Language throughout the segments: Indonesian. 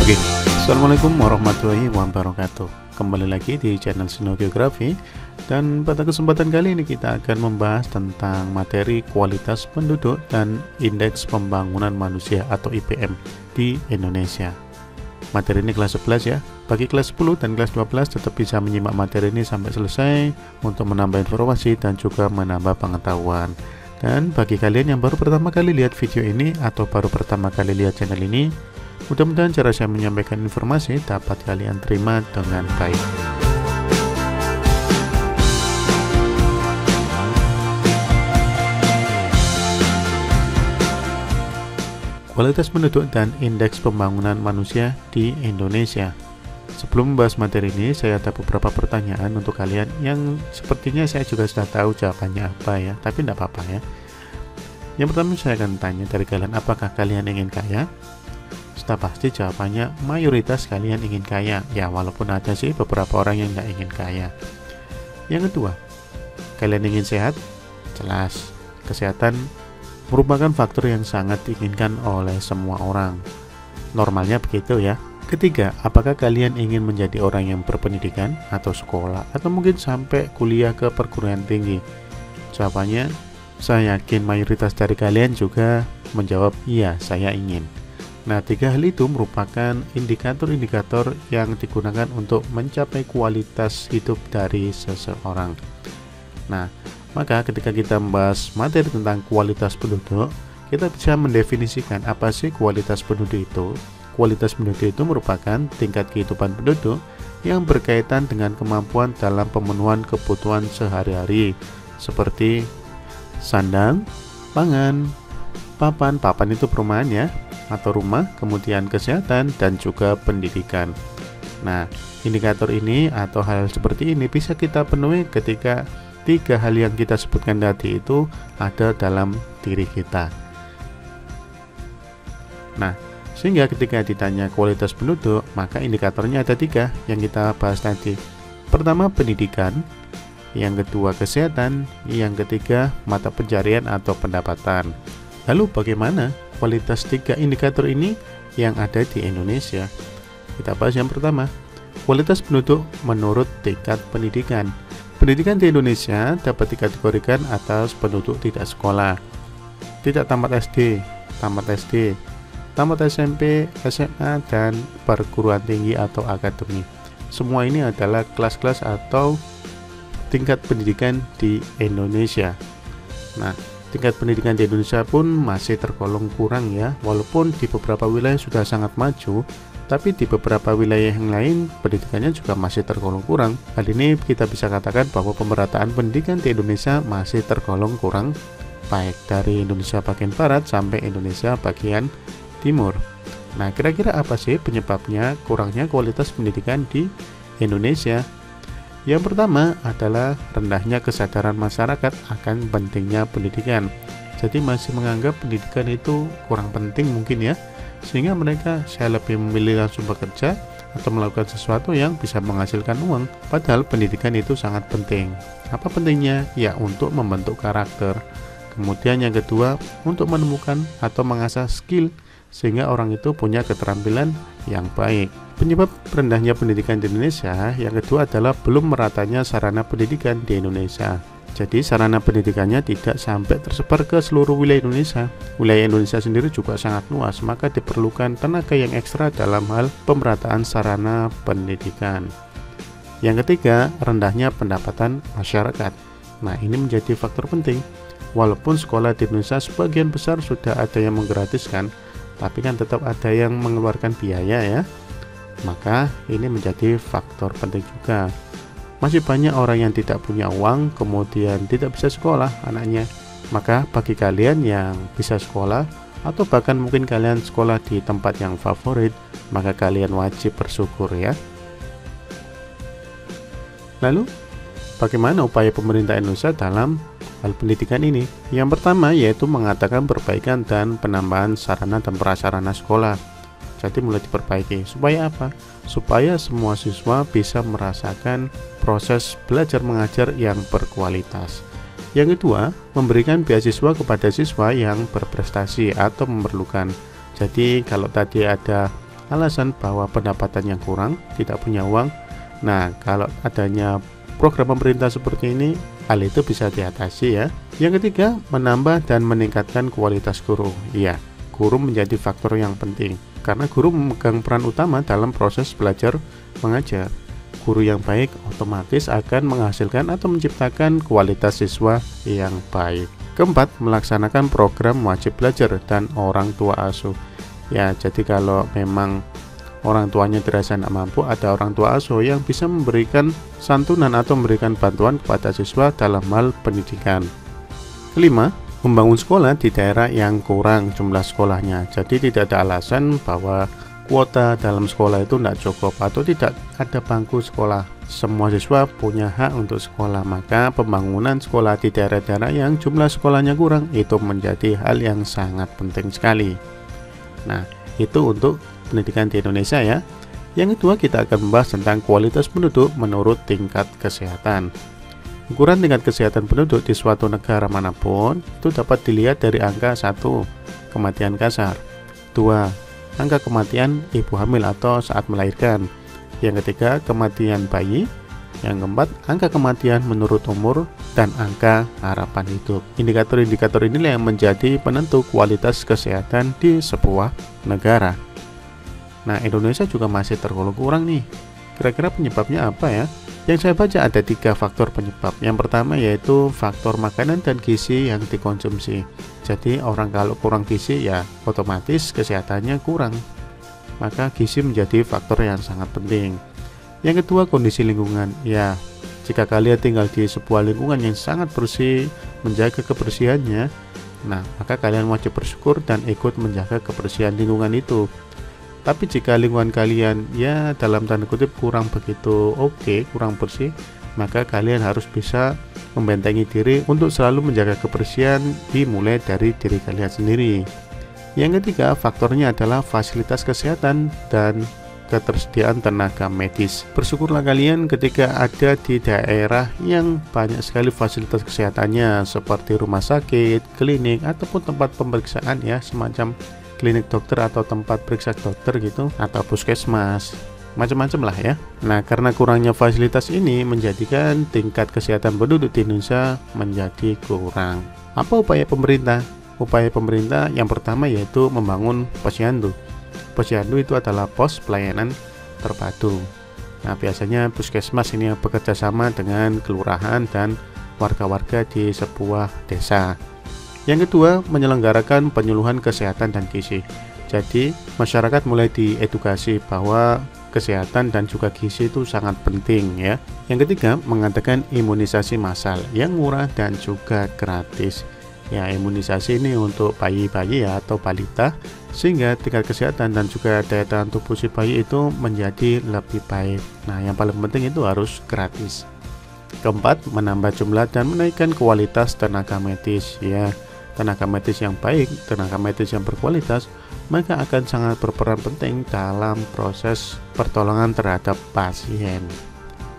Oke, Assalamualaikum warahmatullahi wabarakatuh. Kembali lagi di channel Sino Geografi, dan pada kesempatan kali ini kita akan membahas tentang materi kualitas penduduk dan indeks pembangunan manusia atau IPM di Indonesia. Materi ini kelas 11 ya. Bagi kelas 10 dan kelas 12 tetap bisa menyimak materi ini sampai selesai untuk menambah informasi dan juga menambah pengetahuan. Dan bagi kalian yang baru pertama kali lihat video ini atau baru pertama kali lihat channel ini, mudah-mudahan cara saya menyampaikan informasi dapat kalian terima dengan baik. Kualitas penduduk dan indeks pembangunan manusia di Indonesia. Sebelum membahas materi ini, saya ada beberapa pertanyaan untuk kalian yang sepertinya saya juga sudah tahu jawabannya apa ya, tapi tidak apa-apa ya. Yang pertama saya akan tanya dari kalian, apakah kalian ingin kaya? Sudah pasti jawabannya mayoritas kalian ingin kaya ya, walaupun ada sih beberapa orang yang tidak ingin kaya. Yang kedua, kalian ingin sehat? Jelas, kesehatan merupakan faktor yang sangat diinginkan oleh semua orang, normalnya begitu ya. Ketiga, apakah kalian ingin menjadi orang yang berpendidikan atau sekolah atau mungkin sampai kuliah ke perguruan tinggi? Jawabannya, saya yakin mayoritas dari kalian juga menjawab iya, saya ingin. Nah, tiga hal itu merupakan indikator-indikator yang digunakan untuk mencapai kualitas hidup dari seseorang. Nah, maka ketika kita membahas materi tentang kualitas penduduk, kita bisa mendefinisikan apa sih kualitas penduduk itu. Kualitas penduduk itu merupakan tingkat kehidupan penduduk yang berkaitan dengan kemampuan dalam pemenuhan kebutuhan sehari-hari seperti sandang, pangan, papan itu perumahan ya, atau rumah, kemudian kesehatan dan juga pendidikan. Nah, indikator ini atau hal seperti ini bisa kita penuhi ketika tiga hal yang kita sebutkan tadi itu ada dalam diri kita. Nah, sehingga ketika ditanya kualitas penduduk, maka indikatornya ada tiga yang kita bahas tadi. Pertama, pendidikan. Yang kedua, kesehatan. Yang ketiga, mata pencarian atau pendapatan. Lalu bagaimana kualitas tiga indikator ini yang ada di Indonesia? Kita bahas yang pertama, kualitas penduduk menurut tingkat pendidikan. Pendidikan di Indonesia dapat dikategorikan atas penduduk tidak sekolah, tidak tamat SD, tamat SMP, SMA, dan perguruan tinggi atau akademi. Semua ini adalah kelas-kelas atau tingkat pendidikan di Indonesia. Nah, tingkat pendidikan di Indonesia pun masih tergolong kurang ya, walaupun di beberapa wilayah sudah sangat maju, tapi di beberapa wilayah yang lain pendidikannya juga masih tergolong kurang. Hal ini kita bisa katakan bahwa pemerataan pendidikan di Indonesia masih tergolong kurang, baik dari Indonesia bagian barat sampai Indonesia bagian timur. Nah, kira-kira apa sih penyebabnya kurangnya kualitas pendidikan di Indonesia? Yang pertama adalah rendahnya kesadaran masyarakat akan pentingnya pendidikan. Jadi masih menganggap pendidikan itu kurang penting mungkin ya, sehingga mereka saya lebih memilih langsung bekerja atau melakukan sesuatu yang bisa menghasilkan uang, padahal pendidikan itu sangat penting. Apa pentingnya? Ya, untuk membentuk karakter. Kemudian yang kedua, untuk menemukan atau mengasah skill sehingga orang itu punya keterampilan yang baik. Penyebab rendahnya pendidikan di Indonesia yang kedua adalah belum meratanya sarana pendidikan di Indonesia. Jadi sarana pendidikannya tidak sampai tersebar ke seluruh wilayah Indonesia. Wilayah Indonesia sendiri juga sangat luas, maka diperlukan tenaga yang ekstra dalam hal pemerataan sarana pendidikan. Yang ketiga, rendahnya pendapatan masyarakat. Nah, ini menjadi faktor penting. Walaupun sekolah di Indonesia sebagian besar sudah ada yang menggratiskan, tapi kan tetap ada yang mengeluarkan biaya ya. Maka ini menjadi faktor penting juga. Masih banyak orang yang tidak punya uang kemudian tidak bisa sekolah anaknya. Maka bagi kalian yang bisa sekolah atau bahkan mungkin kalian sekolah di tempat yang favorit, maka kalian wajib bersyukur ya. Lalu bagaimana upaya pemerintah Indonesia dalam hal pendidikan ini? Yang pertama yaitu mengadakan perbaikan dan penambahan sarana dan prasarana sekolah. Jadi mulai diperbaiki. Supaya apa? Supaya semua siswa bisa merasakan proses belajar mengajar yang berkualitas. Yang kedua, memberikan beasiswa kepada siswa yang berprestasi atau memerlukan. Jadi kalau tadi ada alasan bahwa pendapatan yang kurang, tidak punya uang. Nah, kalau adanya program pemerintah seperti ini, hal itu bisa diatasi ya. Yang ketiga, menambah dan meningkatkan kualitas guru. Iya, guru menjadi faktor yang penting karena guru memegang peran utama dalam proses belajar mengajar. Guru yang baik otomatis akan menghasilkan atau menciptakan kualitas siswa yang baik. Keempat, melaksanakan program wajib belajar dan orang tua asuh. Ya, jadi kalau memang orang tuanya dirasa tidak mampu, ada orang tua asuh yang bisa memberikan santunan atau memberikan bantuan kepada siswa dalam hal pendidikan. Kelima, membangun sekolah di daerah yang kurang jumlah sekolahnya. Jadi tidak ada alasan bahwa kuota dalam sekolah itu tidak cukup atau tidak ada bangku sekolah. Semua siswa punya hak untuk sekolah, maka pembangunan sekolah di daerah-daerah yang jumlah sekolahnya kurang itu menjadi hal yang sangat penting sekali. Nah, itu untuk pendidikan di Indonesia ya. Yang kedua, kita akan membahas tentang kualitas penduduk menurut tingkat kesehatan. Ukuran tingkat kesehatan penduduk di suatu negara manapun itu dapat dilihat dari angka 1, kematian kasar, 2, angka kematian ibu hamil atau saat melahirkan, yang ketiga kematian bayi, yang keempat angka kematian menurut umur, dan angka harapan hidup. Indikator-indikator inilah yang menjadi penentu kualitas kesehatan di sebuah negara. Nah, Indonesia juga masih tergolong kurang nih. Kira-kira penyebabnya apa ya? Yang saya baca ada 3 faktor penyebab. Yang pertama yaitu faktor makanan dan gizi yang dikonsumsi. Jadi orang kalau kurang gizi ya otomatis kesehatannya kurang. Maka gizi menjadi faktor yang sangat penting. Yang kedua, kondisi lingkungan. Ya, jika kalian tinggal di sebuah lingkungan yang sangat bersih, menjaga kebersihannya, nah maka kalian wajib bersyukur dan ikut menjaga kebersihan lingkungan itu. Tapi jika lingkungan kalian ya dalam tanda kutip kurang begitu kurang bersih, maka kalian harus bisa membentengi diri untuk selalu menjaga kebersihan dimulai dari diri kalian sendiri. Yang ketiga, faktornya adalah fasilitas kesehatan dan ketersediaan tenaga medis. Bersyukurlah kalian ketika ada di daerah yang banyak sekali fasilitas kesehatannya seperti rumah sakit, klinik, ataupun tempat pemeriksaan ya, semacam klinik dokter atau tempat periksa dokter gitu, atau puskesmas, macam-macam lah ya. Nah, karena kurangnya fasilitas ini menjadikan tingkat kesehatan penduduk di Indonesia menjadi kurang. Apa upaya pemerintah? Upaya pemerintah yang pertama yaitu membangun posyandu. Posyandu itu adalah pos pelayanan terpadu. Nah, biasanya puskesmas ini bekerja sama dengan kelurahan dan warga-warga di sebuah desa. Yang kedua, menyelenggarakan penyuluhan kesehatan dan gizi. Jadi, masyarakat mulai diedukasi bahwa kesehatan dan juga gizi itu sangat penting ya. Yang ketiga, mengadakan imunisasi massal yang murah dan juga gratis. Ya, imunisasi ini untuk bayi-bayi ya atau balita sehingga tingkat kesehatan dan juga daya tahan tubuh si bayi itu menjadi lebih baik. Nah, yang paling penting itu harus gratis. Keempat, menambah jumlah dan menaikkan kualitas tenaga medis ya. Tenaga medis yang baik, tenaga medis yang berkualitas, maka akan sangat berperan penting dalam proses pertolongan terhadap pasien.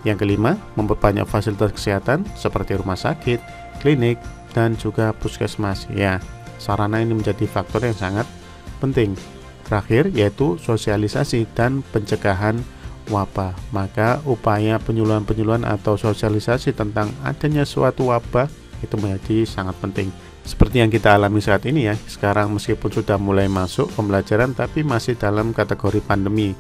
Yang kelima, memperbanyak fasilitas kesehatan seperti rumah sakit, klinik, dan juga puskesmas. Ya, sarana ini menjadi faktor yang sangat penting. Terakhir, yaitu sosialisasi dan pencegahan wabah. Maka upaya penyuluhan-penyuluhan atau sosialisasi tentang adanya suatu wabah itu menjadi sangat penting. Seperti yang kita alami saat ini ya, sekarang meskipun sudah mulai masuk pembelajaran tapi masih dalam kategori pandemi.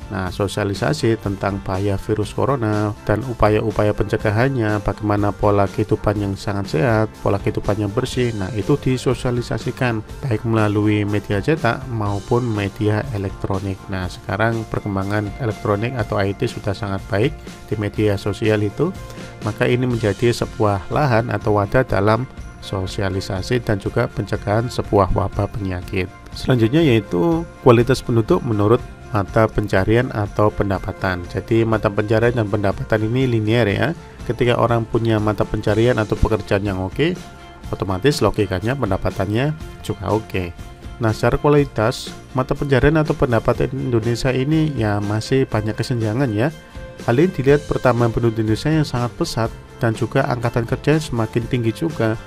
Nah, sosialisasi tentang bahaya virus corona dan upaya-upaya pencegahannya, bagaimana pola kehidupan yang sangat sehat, pola kehidupan yang bersih, nah itu disosialisasikan baik melalui media cetak maupun media elektronik. Nah, sekarang perkembangan elektronik atau IT sudah sangat baik di media sosial itu, maka ini menjadi sebuah lahan atau wadah dalam sosialisasi dan juga pencegahan sebuah wabah penyakit. Selanjutnya yaitu kualitas penduduk menurut mata pencarian atau pendapatan. Jadi mata pencarian dan pendapatan ini linear ya. Ketika orang punya mata pencarian atau pekerjaan yang oke, otomatis logikanya pendapatannya juga oke. Nah, secara kualitas mata pencarian atau pendapatan Indonesia ini ya masih banyak kesenjangan ya. Hal ini dilihat pertambahan penduduk Indonesia yang sangat pesat dan juga angkatan kerja semakin tinggi juga.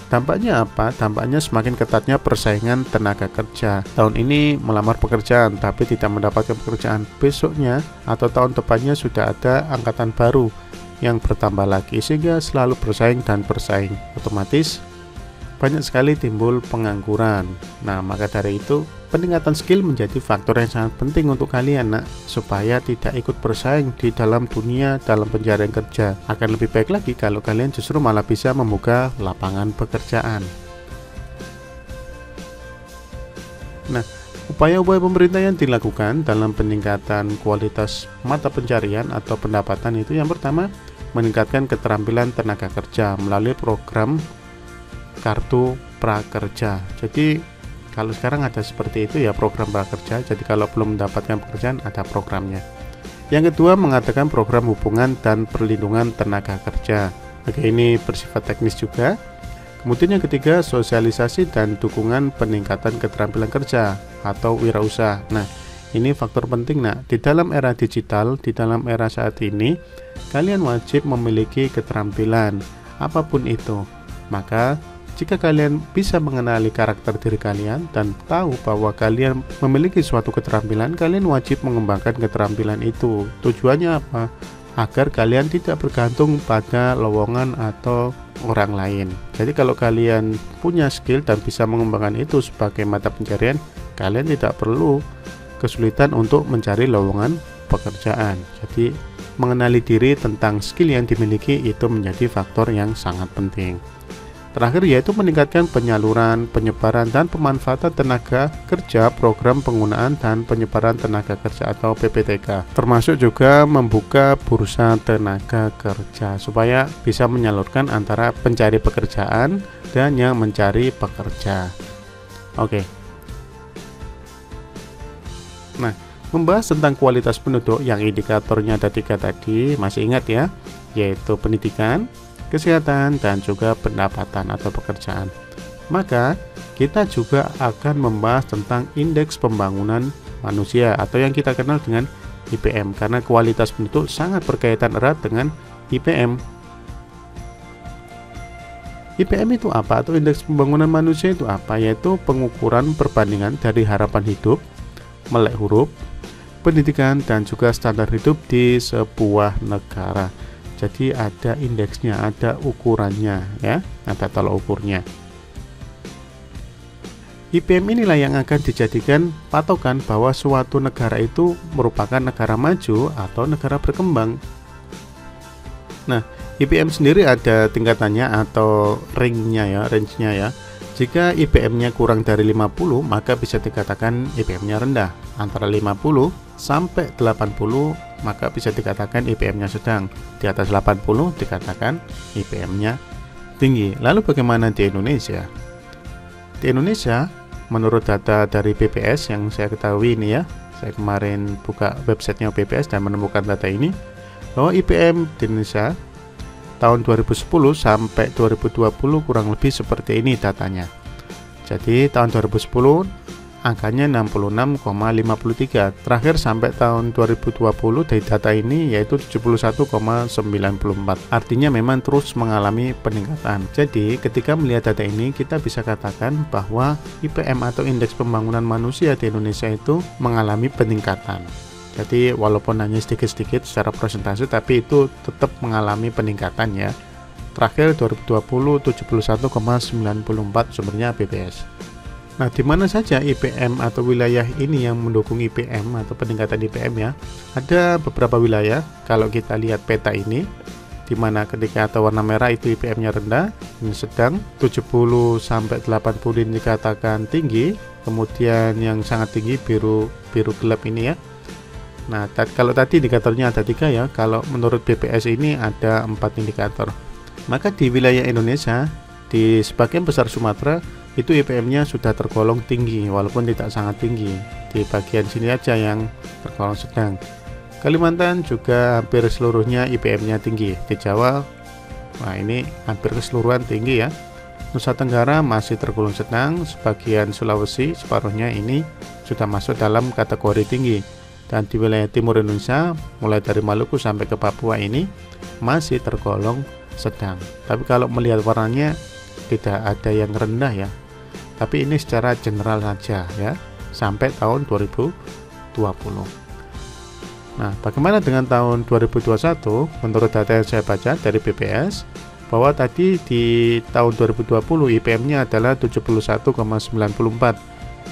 Dampaknya apa? Dampaknya semakin ketatnya persaingan tenaga kerja. Tahun ini melamar pekerjaan tapi tidak mendapatkan pekerjaan, besoknya atau tahun depannya sudah ada angkatan baru yang bertambah lagi, sehingga selalu bersaing dan bersaing. Otomatis banyak sekali timbul pengangguran. Nah, maka dari itu peningkatan skill menjadi faktor yang sangat penting untuk kalian, nak, supaya tidak ikut bersaing di dalam dunia dalam pencarian kerja. Akan lebih baik lagi kalau kalian justru malah bisa membuka lapangan pekerjaan. Nah, upaya-upaya pemerintah yang dilakukan dalam peningkatan kualitas mata pencarian atau pendapatan itu, yang pertama, meningkatkan keterampilan tenaga kerja melalui program kartu prakerja. Jadi kalau sekarang ada seperti itu ya, program prakerja. Jadi kalau belum mendapatkan pekerjaan ada programnya. Yang kedua, mengadakan program hubungan dan perlindungan tenaga kerja. Oke, ini bersifat teknis juga. Kemudian yang ketiga, sosialisasi dan dukungan peningkatan keterampilan kerja atau wirausaha. Nah, ini faktor penting, nak. Di dalam era digital, di dalam era saat ini, kalian wajib memiliki keterampilan apapun itu. Maka jika kalian bisa mengenali karakter diri kalian dan tahu bahwa kalian memiliki suatu keterampilan, kalian wajib mengembangkan keterampilan itu. Tujuannya apa? Agar kalian tidak bergantung pada lowongan atau orang lain. Jadi kalau kalian punya skill dan bisa mengembangkan itu sebagai mata pencarian, kalian tidak perlu kesulitan untuk mencari lowongan pekerjaan. Jadi mengenali diri tentang skill yang dimiliki itu menjadi faktor yang sangat penting. Terakhir yaitu meningkatkan penyaluran, penyebaran, dan pemanfaatan tenaga kerja, program penggunaan dan penyebaran tenaga kerja atau PPTK. Termasuk juga membuka bursa tenaga kerja supaya bisa menyalurkan antara pencari pekerjaan dan yang mencari pekerja. Oke. Nah, membahas tentang kualitas penduduk yang indikatornya ada 3 tadi, masih ingat ya? Yaitu pendidikan, kesehatan, dan juga pendapatan atau pekerjaan. Maka kita juga akan membahas tentang indeks pembangunan manusia atau yang kita kenal dengan IPM, karena kualitas penduduk sangat berkaitan erat dengan IPM. IPM itu apa? Atau indeks pembangunan manusia itu apa? Yaitu pengukuran perbandingan dari harapan hidup, melek huruf, pendidikan, dan juga standar hidup di sebuah negara. Jadi ada indeksnya, ada ukurannya ya, ada tolak ukurnya. IPM inilah yang akan dijadikan patokan bahwa suatu negara itu merupakan negara maju atau negara berkembang. Nah, IPM sendiri ada tingkatannya atau range-nya ya. Jika IPM-nya kurang dari 50, maka bisa dikatakan IPM-nya rendah. Antara 50 sampai 80, maka bisa dikatakan IPM-nya sedang. Di atas 80 dikatakan IPM-nya tinggi. Lalu bagaimana di Indonesia? Di Indonesia, menurut data dari BPS yang saya ketahui ini ya, saya kemarin buka websitenya BPS dan menemukan data ini, bahwa IPM di Indonesia tahun 2010 sampai 2020 kurang lebih seperti ini datanya. Jadi tahun 2010 angkanya 66,53. Terakhir sampai tahun 2020 dari data ini yaitu 71,94. Artinya memang terus mengalami peningkatan. Jadi ketika melihat data ini kita bisa katakan bahwa IPM atau indeks pembangunan manusia di Indonesia itu mengalami peningkatan. Jadi walaupun hanya sedikit-sedikit secara persentase, tapi itu tetap mengalami peningkatan ya. Terakhir 2020 71,94 sumbernya BPS. Nah, di mana saja IPM atau wilayah ini yang mendukung IPM atau peningkatan IPM ya? Ada beberapa wilayah. Kalau kita lihat peta ini, di mana ketika atau warna merah itu IPM-nya rendah, ini sedang, 70 sampai 80 ini dikatakan tinggi, kemudian yang sangat tinggi biru gelap ini ya. Nah, kalau tadi indikatornya ada 3 ya, kalau menurut BPS ini ada 4 indikator. Maka di wilayah Indonesia, di sebagian besar Sumatera, itu IPM-nya sudah tergolong tinggi, walaupun tidak sangat tinggi. Di bagian sini aja yang tergolong sedang. Kalimantan juga hampir seluruhnya IPM-nya tinggi. Di Jawa, nah ini hampir keseluruhan tinggi ya. Nusa Tenggara masih tergolong sedang, sebagian Sulawesi, separuhnya ini sudah masuk dalam kategori tinggi. Dan di wilayah timur Indonesia, mulai dari Maluku sampai ke Papua ini masih tergolong sedang. Tapi kalau melihat warnanya, tidak ada yang rendah ya. Tapi ini secara general saja ya, sampai tahun 2020. Nah, bagaimana dengan tahun 2021? Menurut data yang saya baca dari BPS, bahwa tadi di tahun 2020 IPM-nya adalah 71,94.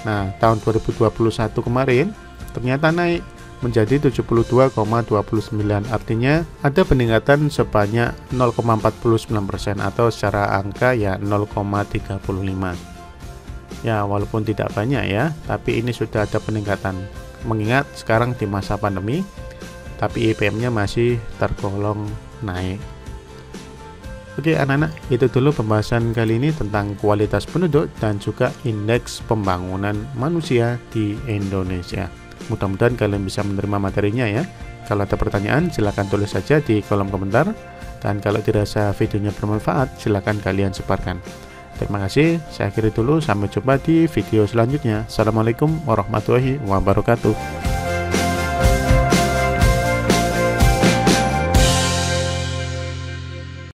Nah, tahun 2021 kemarin ternyata naik menjadi 72,29. Artinya ada peningkatan sebanyak 0,49% atau secara angka ya 0,35. Ya, walaupun tidak banyak ya, tapi ini sudah ada peningkatan. Mengingat sekarang di masa pandemi, tapi IPM-nya masih tergolong naik. Oke anak-anak, itu dulu pembahasan kali ini tentang kualitas penduduk dan juga indeks pembangunan manusia di Indonesia. Mudah-mudahan kalian bisa menerima materinya ya. Kalau ada pertanyaan silahkan tulis saja di kolom komentar. Dan kalau dirasa videonya bermanfaat, silahkan kalian sebarkan. Terima kasih, saya akhiri dulu, sampai jumpa di video selanjutnya. Assalamualaikum warahmatullahi wabarakatuh.